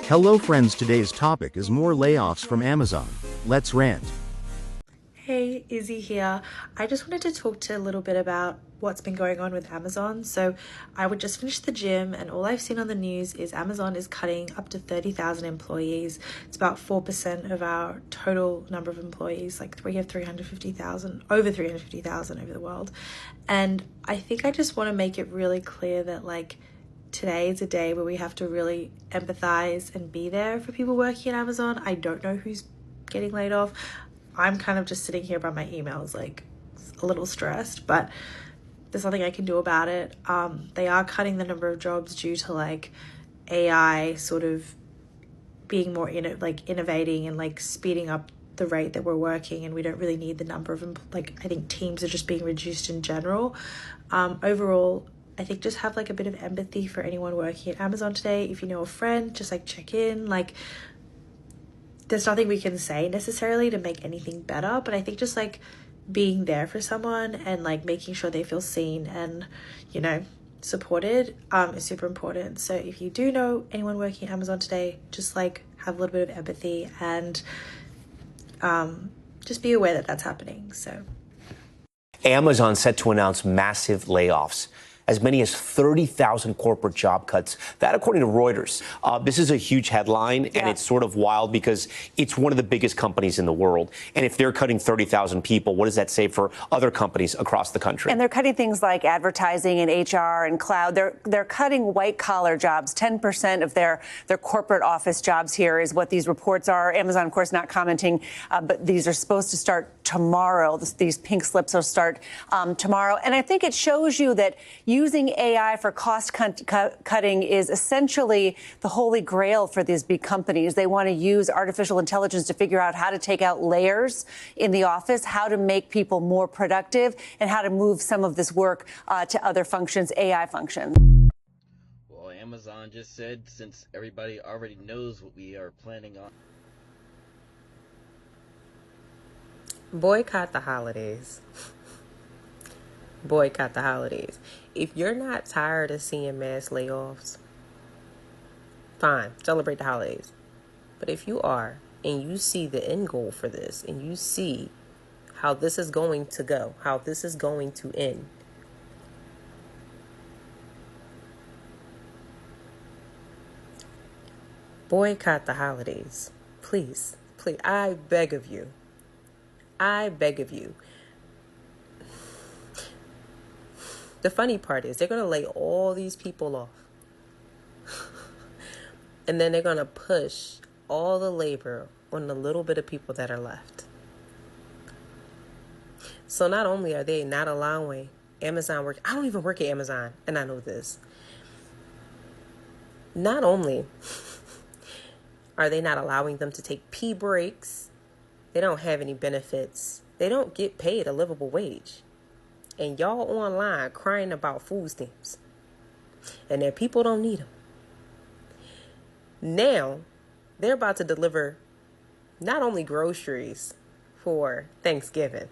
Hello friends, today's topic is more layoffs from Amazon. Let's rant. Hey, Izzy here. I just wanted to talk to a little bit about what's been going on with Amazon. So I would just finish the gym and all I've seen on the news is Amazon is cutting up to 30,000 employees. It's about 4% of our total number of employees. Like we have 350,000, over 350,000 over the world. And I think I just want to make it really clear that like today is a day where we have to really empathize and be there for people working at Amazon. I don't know who's getting laid off. I'm kind of just sitting here by my emails, like a little stressed, but there's nothing I can do about it. They are cutting the number of jobs due to like AI sort of being more innovating and like speeding up the rate that we're working, and we don't really need the number of I think teams are just being reduced in general. Overall, I think just have like a bit of empathy for anyone working at Amazon today. If you know a friend, just like check in. Like there's nothing we can say necessarily to make anything better, but I think just like being there for someone and like making sure they feel seen and, you know, supported is super important. So if you do know anyone working at Amazon today, just like have a little bit of empathy and just be aware that that's happening. So Amazon set to announce massive layoffs. As many as 30,000 corporate job cuts. That, according to Reuters. This is a huge headline, and it's sort of wild because it's one of the biggest companies in the world. And if they're cutting 30,000 people, what does that say for other companies across the country? And they're cutting things like advertising and HR and cloud. They're cutting white-collar jobs. 10% of their corporate office jobs here is what these reports are. Amazon, of course, not commenting, but these are supposed to start tomorrow. These pink slips will start tomorrow. And I think it shows you that using AI for cost cutting is essentially the holy grail for these big companies. They want to use artificial intelligence to figure out how to take out layers in the office, how to make people more productive, and how to move some of this work to other functions, AI functions. Well, Amazon just said, since everybody already knows what we are planning on. Boycott the holidays. Boycott the holidays. If you're not tired of seeing mass layoffs, fine, celebrate the holidays. But if you are, and you see the end goal for this, and you see how this is going to go, how this is going to end, boycott the holidays. Please, please, I beg of you. I beg of you. The funny part is they're going to lay all these people off. And then they're going to push all the labor on the little bit of people that are left. So not only are they not allowing Amazon work, I don't even work at Amazon, and I know this. Not only are they not allowing them to take pee breaks, they don't have any benefits. They don't get paid a livable wage. And y'all online crying about food stamps. And their people don't need them. Now, they're about to deliver not only groceries for Thanksgiving,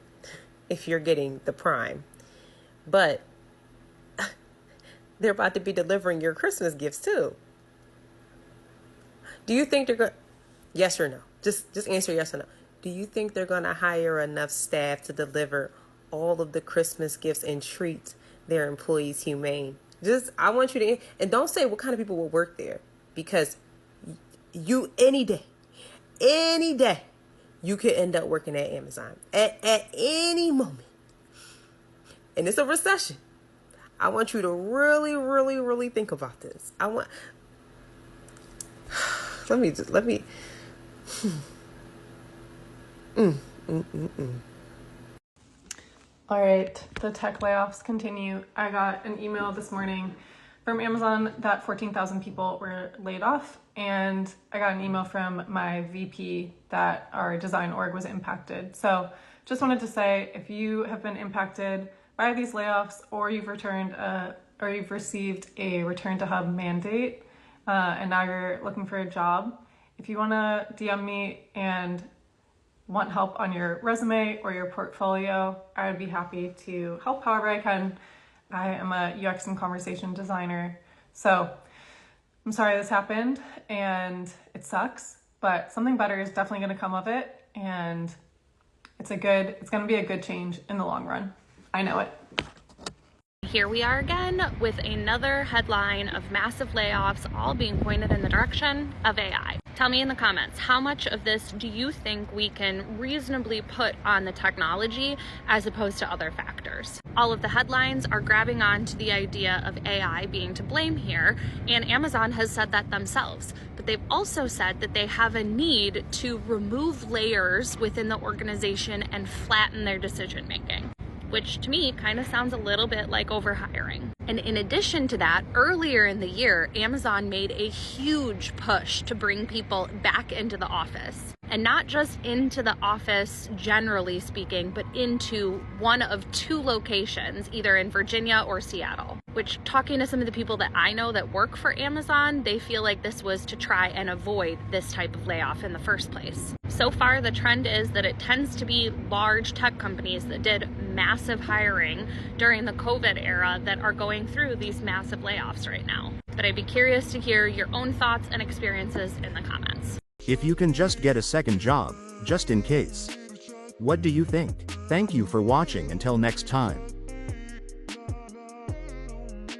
if you're getting the Prime, but they're about to be delivering your Christmas gifts too. Do you think they're going? Yes or no? Just answer yes or no. Do you think they're going to hire enough staff to deliver all of the Christmas gifts and treat their employees humane? I want you to, and don't say what kind of people will work there, because you, any day, you could end up working at Amazon at any moment. And it's a recession. I want you to really, really, really think about this. Let me. All right, the tech layoffs continue. I got an email this morning from Amazon that 14,000 people were laid off, and I got an email from my VP that our design org was impacted. So just wanted to say, if you have been impacted by these layoffs, or you've received a return to hub mandate, and now you're looking for a job, if you want to DM me and want help on your resume or your portfolio, I would be happy to help however I can. I am a UX and conversation designer. So I'm sorry this happened and it sucks, but something better is definitely going to come of it, and it's going to be a good change in the long run. I know it. Here we are again with another headline of massive layoffs, all being pointed in the direction of AI. Tell me in the comments, how much of this do you think we can reasonably put on the technology as opposed to other factors? All of the headlines are grabbing on to the idea of AI being to blame here, and Amazon has said that themselves. But they've also said that they have a need to remove layers within the organization and flatten their decision making, which to me kind of sounds a little bit like overhiring. And in addition to that, earlier in the year, Amazon made a huge push to bring people back into the office. And not just into the office, generally speaking, but into one of two locations, either in Virginia or Seattle. Which, talking to some of the people that I know that work for Amazon, they feel like this was to try and avoid this type of layoff in the first place. So far, the trend is that it tends to be large tech companies that did massive hiring during the COVID era that are going through these massive layoffs right now. But I'd be curious to hear your own thoughts and experiences in the comments. If you can just get a second job, just in case. What do you think? Thank you for watching. Until next time.